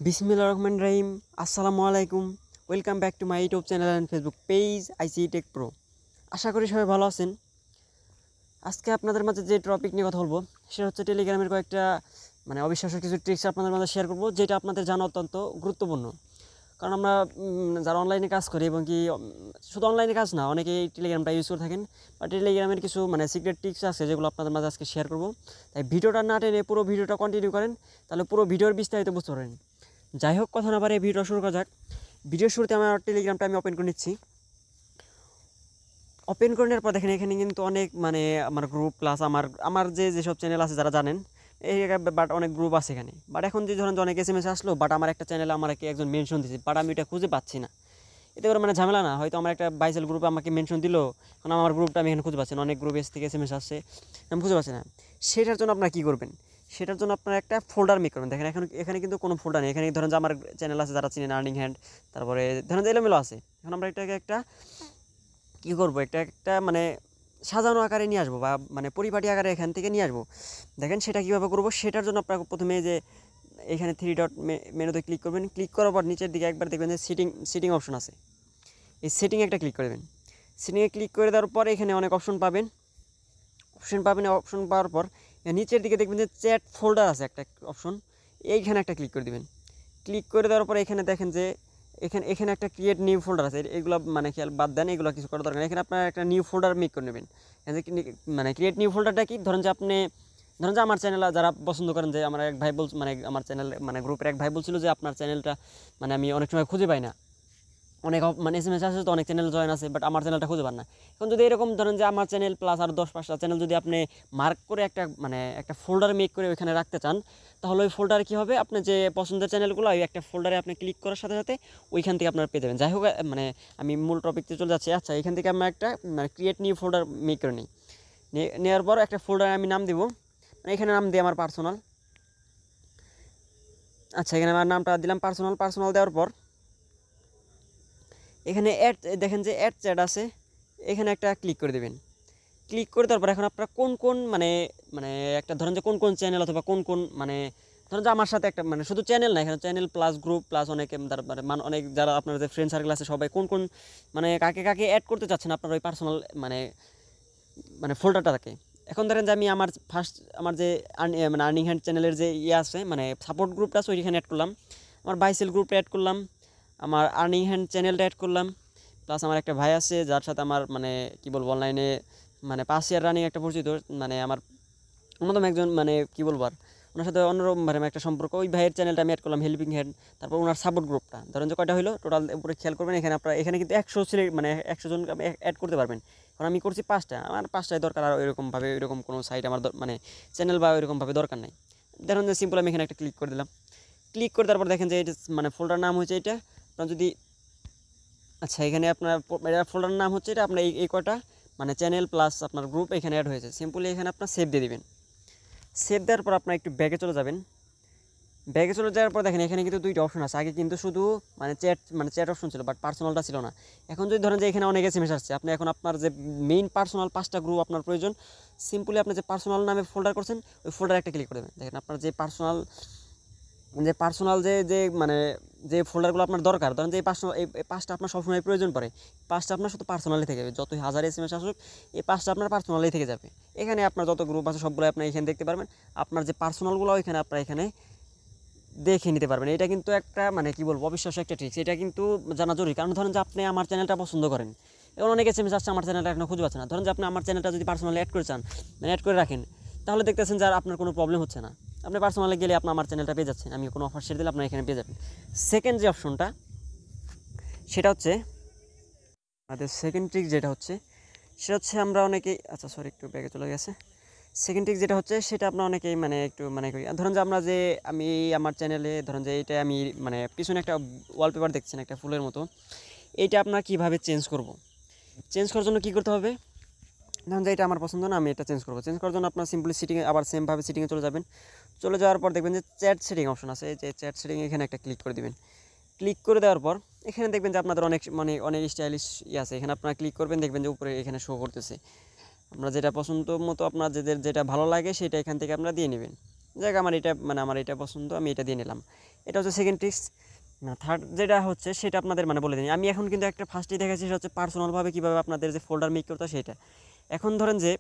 বিসমিল্লাহির রহমানির রহিম। আসসালামু আলাইকুম। Welcome back to my YouTube channel and Facebook page IC tech pro. আশা করি সবাই ভালো আছেন। আজকে আপনাদের মাঝে যে টপিক নিয়ে কথা বলবো সেটা হচ্ছে টেলিগ্রামের কয়েকটা অবিশ্বাস্য কিছু ট্রিক্স আপনাদের মাঝে শেয়ার করব, যেটা আপনাদের জানা অত্যন্ত গুরুত্বপূর্ণ। কারণ আমরা যারা অনলাইনে কাজ করি এবং কি শুধু অনলাইনে কাজ না, অনেকেই টেলিগ্রামটা ইউজ করে থাকেন, বা টেলিগ্রামের কিছু সিক্রেট ট্রিক্স আছে যেগুলো আপনাদের মাঝে আজকে শেয়ার করব। তাই ভিডিওটা না টেনে পুরো ভিডিওটা কন্টিনিউ করেন, তাহলে পুরো ভিডিওর বিস্তারিত বুঝতে পারেন। যাই হোক, কথা না পারে ভিডিও শুরু করা যাক। ভিডিওর শুরুতে আমার টেলিগ্রামটা আমি ওপেন করে নিচ্ছি। ওপেন করে নেওয়ার পর দেখেন এখানে কিন্তু অনেক আমার গ্রুপ প্লাস আমার যেসব চ্যানেল আছে যারা জানেন এই, বাট অনেক গ্রুপ আছে এখানে। বাট এখন যে ধরেন অনেক এসএমএস আসলো, বাট আমার একটা চ্যানেলে আমাকে একজন মেনশন দিয়েছে, বাট আমি এটা খুঁজে পাচ্ছি না। এতে করে ঝামেলা না, হয়তো আমার একটা বাইসেল গ্রুপে আমাকে মেনশন দিল, কারণ আমার গ্রুপটা আমি এখানে খুঁজে পাচ্ছি না, অনেক গ্রুপ থেকে এসএমএস আসছে, আমি খুঁজে পাচ্ছি না। সেটার জন্য আপনারা কী করবেন? সেটার জন্য আপনারা একটা ফোল্ডার মেক করবেন। দেখেন এখানে কিন্তু কোনো ফোল্ডার নেই। এখানে ধরেন যে আমার চ্যানেল আছে যারা চিনেন, আর্নিং হ্যান্ড, তারপরে ধরেন যে এলোমেলো আছে। এখন আমরা এটাকে একটা কী করবো, একটা সাজানো আকারে নিয়ে আসবো, বা পরিপাটি আকারে এখান থেকে নিয়ে আসবো। দেখেন সেটা কীভাবে করবো। সেটার জন্য আপনার প্রথমে যে এখানে 3 ডট মেনুতে ক্লিক করবেন। ক্লিক করার পর নিচের দিকে একবার দেখবেন যে সিটিং অপশন আছে, এই সেটিংয়ে একটা ক্লিক করবেন। সেটিংয়ে ক্লিক করে দেওয়ার পর এখানে অনেক অপশন পাবেন। অপশন পাওয়ার পর নিচের দিকে দেখবেন যে চ্যাট ফোল্ডার আছে একটা অপশন, এইখানে একটা ক্লিক করে দেবেন। ক্লিক করে দেওয়ার পর এখানে দেখেন যে এখানে একটা ক্রিয়েট নিউ ফোল্ডার আছে। এগুলো খেয়াল বাদ দেন, এগুলো কিছু করার দরকার নেই। এখানে আপনার একটা নিউ ফোল্ডার মেক করে নেবেন। ক্রিয়েট নিউ ফোল্ডারটা কি, ধরেন যে আমার চ্যানেল যারা পছন্দ করেন, যে আমার এক ভাই আমার চ্যানেল গ্রুপের এক ভাই বলছিল যে আপনার চ্যানেলটা আমি অনেক সময় খুঁজে পাই না, অনেক এসএমএস আসে, তো অনেক চ্যানেল জয়েন আছে, বাট আমার চ্যানেলটা খুঁজে পান না। এখন যদি এরকম ধরেন যে আমার চ্যানেল প্লাস আর 10-5টা চ্যানেল যদি আপনি মার্ক করে একটা ফোল্ডার মেক করে ওইখানে রাখতে চান, তাহলে ওই ফোল্ডারে কী হবে, আপনার যে পছন্দের চ্যানেলগুলো ওই একটা ফোল্ডারে আপনি ক্লিক করার সাথে সাথে ওইখান থেকে আপনার পেয়ে যাবেন। যাই হোক, আমি মূল টপিকতে চলে যাচ্ছি। আচ্ছা, এখান থেকে আমরা একটা ক্রিয়েট নিউ ফোল্ডার মেক করে নিই। নেওয়ার পর একটা ফোল্ডারে আমি নাম দিব, এখানে নাম দিই আমার পার্সোনাল। আচ্ছা, এখানে আমার নামটা দিলাম পার্সোনাল দেওয়ার পর এখানে দেখেন যে অ্যাড চ্যাট আছে, এখানে একটা ক্লিক করে দেবেন। ক্লিক করে দেওয়ার পর এখন আপনারা কোন একটা ধরেন যে কোন চ্যানেল অথবা কোন ধরেন যে আমার সাথে একটা শুধু চ্যানেল না, এখানে চ্যানেল প্লাস গ্রুপ প্লাস অনেকে অনেক যারা আপনার যে ফ্রেন্ড সার্কেল আছে সবাই কোন কাকে কাকে অ্যাড করতে চাচ্ছেন আপনার ওই পার্সোনাল ফোল্ডারটাকে। এখন ধরেন যে আমি আমার যে আর্নিং হ্যান্ড চ্যানেলের যে আছে সাপোর্ট গ্রুপটা আছে ওইখানে অ্যাড করলাম, আমার বাইসেল গ্রুপটা অ্যাড করলাম, আমার আর্নিং হ্যান্ড চ্যানেলটা অ্যাড করলাম, প্লাস আমার একটা ভাই আছে যার সাথে আমার কী বলবো অনলাইনে 5 ইয়ার রানিং একটা পরিচিত, আমার অন্যতম একজন কী বলবো আর ওনার সাথে অন্যরকমভাবে একটা সম্পর্ক। ওই ভাইয়ের চ্যানেলটা আমি অ্যাড করলাম, হেল্পিং হ্যান্ড। তারপর ওনার সাপোর্ট গ্রুপটা ধরেন যে কয়টা হলো টোটাল উপরে খেয়াল করবেন। এখানে কিন্তু 100 জন অ্যাড করতে পারবেন। কারণ আমি করছি 5টা, আমার 5টাই দরকার, আর ওইরকম কোনো সাইট আমার চ্যানেল বা ওইরকমভাবে দরকার নাই। ধরুন যে সিম্পল আমি এখানে একটা ক্লিক করে দিলাম। ক্লিক করে তারপর দেখেন যে এটা ফোল্ডার নাম হচ্ছে এটা। আপনার যদি আচ্ছা, এখানে আপনার ফোল্ডার নাম হচ্ছে এটা, আপনার এই কয়টা চ্যানেল প্লাস আপনার গ্রুপ এখানে অ্যাড হয়েছে। সিম্পলি এখানে আপনার সেভ দিয়ে দেবেন। সেভ দেওয়ার পর আপনার একটু ব্যাগে চলে যাবেন। ব্যাগে চলে যাওয়ার পর দেখেন এখানে কিন্তু 2টা অপশন আছে। আগে কিন্তু শুধু চ্যাট অপশন ছিল, বাট পার্সোনালটা ছিল না। এখন যদি ধরেন যে এখানে অনেক এসএমএস আসছে, আপনি এখন আপনার যে মেইন পার্সোনাল 5টা গ্রুপ আপনার প্রয়োজন, সিম্পলি আপনি যে পার্সোনাল নামে ফোল্ডার করছেন ওই ফোল্ডারে একটা ক্লিক করে দেবেন। দেখেন আপনার যে পার্সোনাল যে ফোল্ডারগুলো আপনার দরকার, ধরেন যে এই 5টা আপনার সবসময় প্রয়োজন পড়ে, 5টা আপনার শুধু পার্সোনালি থেকে যাবে। যতই হাজার এসএমএস আসুক এই 5টা আপনার পার্সোনালি থেকে যাবে। এখানে আপনার যত গ্রুপ আছে সবগুলো আপনি এখানে দেখতে পারবেন। আপনার যে পার্সোনালগুলো এখানে আপনার এখানে দেখে নিতে পারবেন। এটা কিন্তু একটা কী বলবো অবিশ্বাস্য একটা ট্রিক্স। এটা কিন্তু জানা জরুরি, কারণ ধরেন যে আপনি আমার চ্যানেলটা পছন্দ করেন, এবং অনেক এসএমএস আসছে আমার চ্যানেলটা এখনো খুঁজে পাচ্ছে না। ধরেন যে আপনি আমার চ্যানেলটা যদি পার্সোনালি অ্যাড করে চান, অ্যাড করে রাখেন, তাহলে দেখতেছেন যে আর আপনার কোনো প্রবলেম হচ্ছে না। আপনি পার্সোনালি গেলে আপনার আমার চ্যানেলটা পেয়ে যাচ্ছেন, আমি কোনো অফার শেয়ার দিলে আপনার এখানে পেয়ে যাবেন। সেকেন্ড যে অপশনটা সেটা হচ্ছে আমাদের সেকেন্ড ট্রিক, সেটা হচ্ছে আমরা অনেকেই আচ্ছা সরি একটু ব্যাগে চলে গেছে। সেকেন্ড ট্রিক যেটা হচ্ছে সেটা আপনার অনেকেই একটু করি। ধরেন যে আমি আমার চ্যানেলে ধরেন যে এইটা আমি পিছনে একটা ওয়ালপেপার দেখছেন একটা ফুলের মতো, এইটা আপনার কীভাবে চেঞ্জ করার জন্য কী করতে হবে, ধরুন যে এটা আমার পছন্দ না, আমি এটা চেঞ্জ করার জন্য আপনার সিম্পলি সিটিংয়ে আবার সেমভাবে সিটিংয়ে চলে যাবেন। চলে যাওয়ার পর দেখবেন যে চ্যাট সেটিং অপশন আছে, এই যে চ্যাট সেটিং এখানে একটা ক্লিক করে দেবেন। ক্লিক করে দেওয়ার পর এখানে দেখবেন যে আপনাদের অনেক স্টাইলিশ আছে। এখানে আপনারা ক্লিক করবেন, দেখবেন যে উপরে এখানে শো করতেছে। আপনার যেটা পছন্দ মতো আপনার যেটা ভালো লাগে সেটা এখান থেকে আপনারা দিয়ে নেবেন। যাই হোক আমার এটা পছন্দ, আমি এটা দিয়ে নিলাম। এটা হচ্ছে সেকেন্ড ট্রিক্স। না, থার্ড যেটা হচ্ছে সেটা আপনাদের বলে দিই। আমি এখন কিন্তু একটা ফার্স্টেই দেখাচ্ছি, সেটা হচ্ছে পার্সোনালভাবে কীভাবে আপনাদের যে ফোল্ডার মেক করতে হয় সেটা। এখন ধরেন যে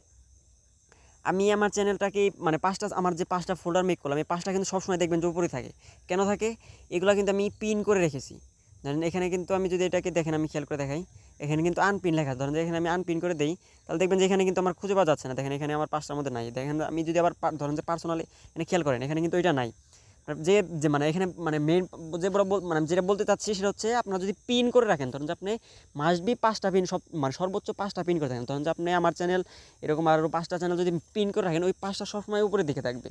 আমি আমার চ্যানেলটাকে আমার যে 5টা ফোল্ডার মেক করলাম, এই 5টা কিন্তু সবসময় দেখবেন যে উপরে থাকে। কেন থাকে? এগুলো কিন্তু আমি পিন করে রেখেছি। ধরেন এখানে কিন্তু আমি যদি এটাকে দেখেন, আমি খেয়াল করে দেখাই, এখানে কিন্তু আনপিন লেখা। ধরেন যে এখানে আমি আনপিন করে দেই, তাহলে দেখবেন যে এখানে কিন্তু আমার খুঁজে পাওয়া যাচ্ছে না। দেখেন এখানে আমার 5টার মধ্যে নাই। দেখেন আমি যদি আবার ধরেন যে পার্সোনালি এখানে খেয়াল করেন, এখানে কিন্তু এটা নাই। যে যে এখানে মেইন যে যেটা বলতে চাচ্ছি সেটা হচ্ছে, আপনারা যদি পিন করে রাখেন, ধরেন যে আপনি মাস্ট বি 5টা পিন, সর্বোচ্চ 5টা পিন করে থাকেন। ধরেন যে আপনি আমার চ্যানেল এরকম আরও 5টা চ্যানেল যদি পিন করে রাখেন, ওই 5টা সবসময় উপরে দিকে থাকবে।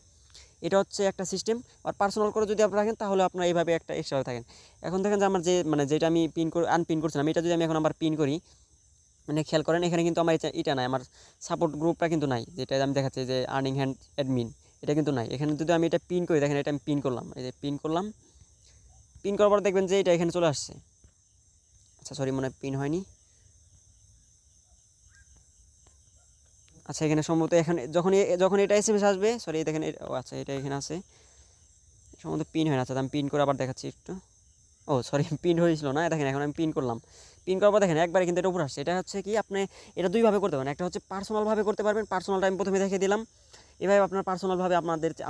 এটা হচ্ছে একটা সিস্টেম। আর পার্সোনাল করে যদি আপনি রাখেন, তাহলে আপনারা এইভাবে একটা এক্সট্রা থাকেন। এখন দেখেন যে আমার যে যেটা আমি আনপিন করছিলাম, এটা যদি আমি এখন আবার পিন করি, খেয়াল করেন এখানে কিন্তু আমার এটা নাই, আমার সাপোর্ট গ্রুপটা কিন্তু নাই, যেটা আমি দেখাচ্ছি যে আর্নিং হ্যান্ড অ্যাডমিন, এটা কিন্তু নাই। এখানে যদি আমি এটা পিন করি, দেখেন এটা আমি পিন করলাম, এই যে পিন করলাম, পিন করার পর দেখবেন যে এটা এখানে চলে আসছে। আচ্ছা সরি, মনে হয় পিন হয়নি। আচ্ছা এখানে সম্ভবত এখানে যখন এটা এসএমএস আসবে, সরি দেখেন আচ্ছা এটা এখানে আছে, সম্ভবত পিন হয় না। আচ্ছা আমি পিন করে আবার দেখাচ্ছি একটু। ও সরি, পিন হয়েছিল না, দেখেন এখন আমি পিন করলাম। পিন করার পর দেখেন একবারে কিন্তু এটা উপরে আসছে। এটা হচ্ছে কি, আপনি এটা দুইভাবে করতে পারেন। একটা হচ্ছে পার্সোনালভাবে করতে পারবেন, পার্সোনালটা আমি প্রথমে দেখিয়ে দিলাম। এভাবে আপনার পার্সোনালভাবে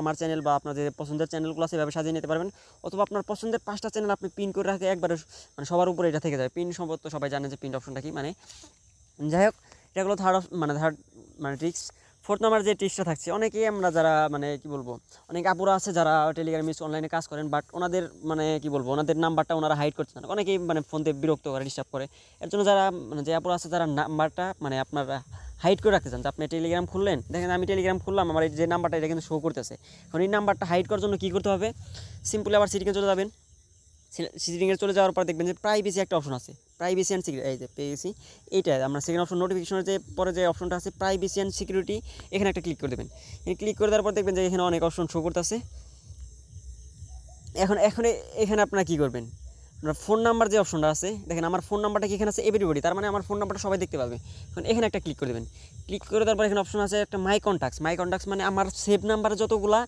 আমার চ্যানেল বা আপনার যে পছন্দের চ্যানেলগুলো আছে এভাবে সাজিয়ে নিতে পারবেন। অথবা আপনার পছন্দের 5টা চ্যানেল আপনি পিন করে রাখে একবারে, সবার উপরে এটা থেকে যাবে। পিন সম্ভবত সবাই জানে যে পিন অপশনটা কি। যাই হোক, এটাগুলো থার্ড ট্রিক্স। ফোর্থ নাম্বার যে ট্রিক্সটা থাকছে, অনেকেই আমরা যারা কি বলবো, অনেক আপুরা আছে যারা টেলিগ্রাম অনলাইনে কাজ করেন, বাট ওনাদের কি বলবো, ওনাদের নাম্বারটা ওনারা হাইড করছে না। অনেকেই ফোনতে বিরক্ত করে, ডিস্টার্ব করে। এর জন্য যারা যে আপুরা আছে যারা নাম্বারটা আপনারা হাইড করে রাখতে চান, যে আপনি টেলিগ্রাম খুললেন, দেখেন আমি টেলিগ্রাম খুললাম, আমার এই যে নাম্বারটা এটা কিন্তু শো করতেছে। এখন এই নাম্বারটা হাইড করার জন্য কী করতে হবে? সিম্পলি আবার সেটিংয়ে চলে যাবেন। সেটিংয়ে চলে যাওয়ার পর দেখবেন যে প্রাইভেসি একটা অপশন আছে, প্রাইভেসি অ্যান্ড সিকিউরিটি। এই যে পেয়েছি, এইটা আমরা সেকেন্ড অপশন নোটিফিকেশনের যে পরে যে অপশনটা আছে প্রাইভেসি অ্যান্ড সিকিউরিটি, এখানে একটা ক্লিক করে দেবেন। এখানে ক্লিক করে দেওয়ার পর দেখবেন যে এখানে অনেক অপশন শো করতেছে। এখন এখানে আপনারা কী করবেন, আপনার ফোন নাম্বার যে অপশনটা আছে, দেখেন আমার ফোন নাম্বারটা কি এখানে আছে এভরিবডি, তার মানে আমার ফোন নাম্বারটা সবাই দেখতে পাবে। এখন এখানে একটা ক্লিক করে দেবেন। ক্লিক করে দেওয়ার পর এখানে অপশন আছে একটা মাই কন্ট্যাক্টস মানে আমার সেভ নাম্বার যতগুলা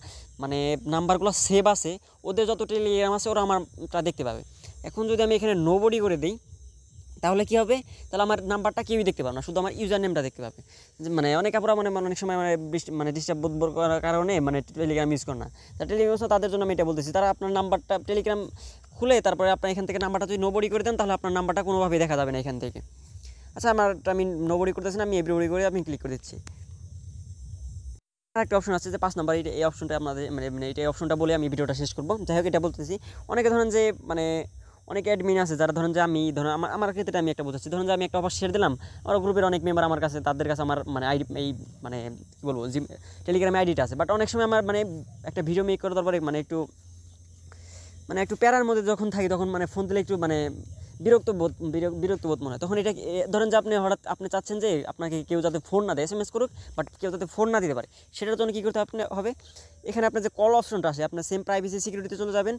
নাম্বারগুলো সেভ আছে, ওদের যত টেলিগ্রাম আছে ওরা আমারটা দেখতে পাবে। এখন যদি আমি এখানে নোবডি করে দিই, তাহলে কী হবে, তাহলে আমার নাম্বারটা কেউই দেখতে পাবে না, শুধু আমার ইউজার নেমটা দেখতে পাবে। অনেক আপুরা অনেক সময় ডিস্টার্ব বোধ করার কারণে টেলিগ্রাম ইউজ করে না। তা টেলিগ্রাম তাদের জন্য আমি এটা বলতেছি, তারা আপনার নাম্বারটা টেলিগ্রাম খুলে তারপরে আপনার এখান থেকে নাম্বারটা যদি নোবডি করে দেন, তাহলে আপনার নাম্বারটা কোনোভাবেই দেখা যাবে না এখান থেকে। আচ্ছা আমি নোবডি করতেছি না, আমি এভরিবডি করে আমি ক্লিক করে দিচ্ছি। আর একটা অপশন আছে যে 5 নাম্বার, এই অপশনটা আপনাদের এই অপশনটা বলে আমি ভিডিওটা শেষ করবো। যাই হোক, এটা বলতেছি অনেকে ধরেন যে অনেক অ্যাডমিন আছে যারা ধরেন যে আমার ক্ষেত্রে আমি একটা বোঝাচ্ছি, ধরুন যে আমি একটা অফার শেয়ার দিলাম, আমার গ্রুপের অনেক মেম্বার আমার কাছে, তাদের কাছে আমার আইডি এই কী বলবো টেলিগ্রামে আইডিটা আছে। বাট অনেক সময় আমার একটা ভিডিও মেক করে তারপরে একটু প্যারার মধ্যে যখন থাকি, তখন ফোন দিলে একটু বিরক্ত বোধ মনে হয়। তখন এটা ধরেন যে আপনি চাচ্ছেন যে আপনাকে কেউ যাতে ফোন না দেয়, এসএমএস করুক, বাট কেউ যাতে ফোন না দিতে পারে, সেটার জন্য কী করতে হবে, এখানে আপনার যে কল অপশনটা আছে, আপনার সেম প্রাইভেসি সিকিউরিটিতে চলে যাবেন,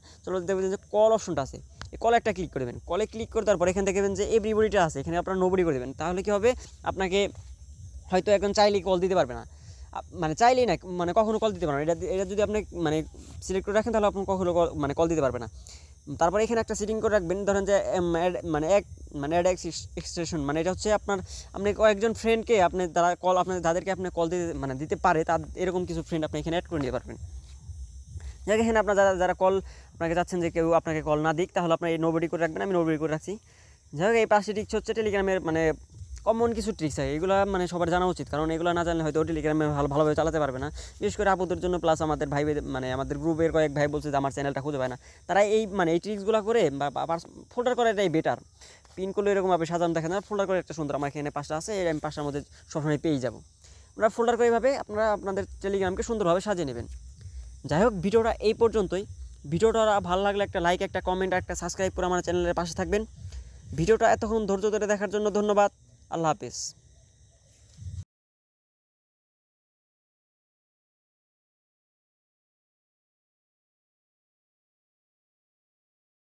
দেখবেন যে কল অপশনটা আছে, এই কলে একটা ক্লিক করবেন। কলে ক্লিক করে তারপর এখান থেকে দেখবেন যে এভরিবডিটা আছে, এখানে আপনার নোবডি করে দেবেন। তাহলে কী হবে, আপনাকে হয়তো একজন চাইলেই কল দিতে পারবে না, চাইলেই না, কখনো কল দিতে পারবে না। এটা যদি আপনি সিলেক্ট করে রাখেন, তাহলে আপনি কখনো কল দিতে পারবে না। তারপরে এখানে একটা সেটিং করে রাখবেন, ধরেন যে অ্যাড এক্সটেনশন, এটা হচ্ছে আপনি কয়েকজন ফ্রেন্ডকে যাদেরকে আপনি কল দিতে পারে, এরকম কিছু ফ্রেন্ড আপনি এখানে অ্যাড করে নিতে পারবেন। যাকে এখানে আপনার যারা কল আপনাকে চাচ্ছেন যে কেউ আপনাকে কল না দিক, তাহলে আপনার এই নোবডি করে রাখবেন। আমি নোবডি করে রাখছি। যাই হোক, এই 5টি ট্রিক্স হচ্ছে টেলিগ্রামের কমন কিছু ট্রিক্স আছে, এগুলো সবার জানা উচিত, কারণ এগুলো না জানলে হয়তো টেলিগ্রামে ভালোভাবে চালাতে পারবে না। বিশেষ করে আপুদের জন্য, প্লাস আমাদের ভাই আমাদের গ্রুপের কয়েক ভাই বলছে যে আমার চ্যানেলটা খুঁজে পায় না, তারা এই এই ট্রিক্সগুলো করে বা ফোল্ডার করে, এটাই বেটার। পিন করলে এরকমভাবে সাজানো দেখেন না, ফোল্ডার করে একটা সুন্দর, আমার এখানে 5টা আছে, আমি 5টার মধ্যে সবসময় পেয়ে যাবো। আপনারা ফোল্ডার করে এইভাবে আপনারা আপনাদের টেলিগ্রামকে সুন্দরভাবে সাজিয়ে নেবেন। যাই হোক, ভিডিওটা এই পর্যন্তই। ভিডিওটা ভালো লাগলে একটা লাইক, একটা কমেন্ট, একটা সাবস্ক্রাইব করে আমার চ্যানেলের পাশে থাকবেন। ভিডিওটা এতক্ষণ ধৈর্য ধরে দেখার জন্য ধন্যবাদ। আল্লাহ হাফেজ।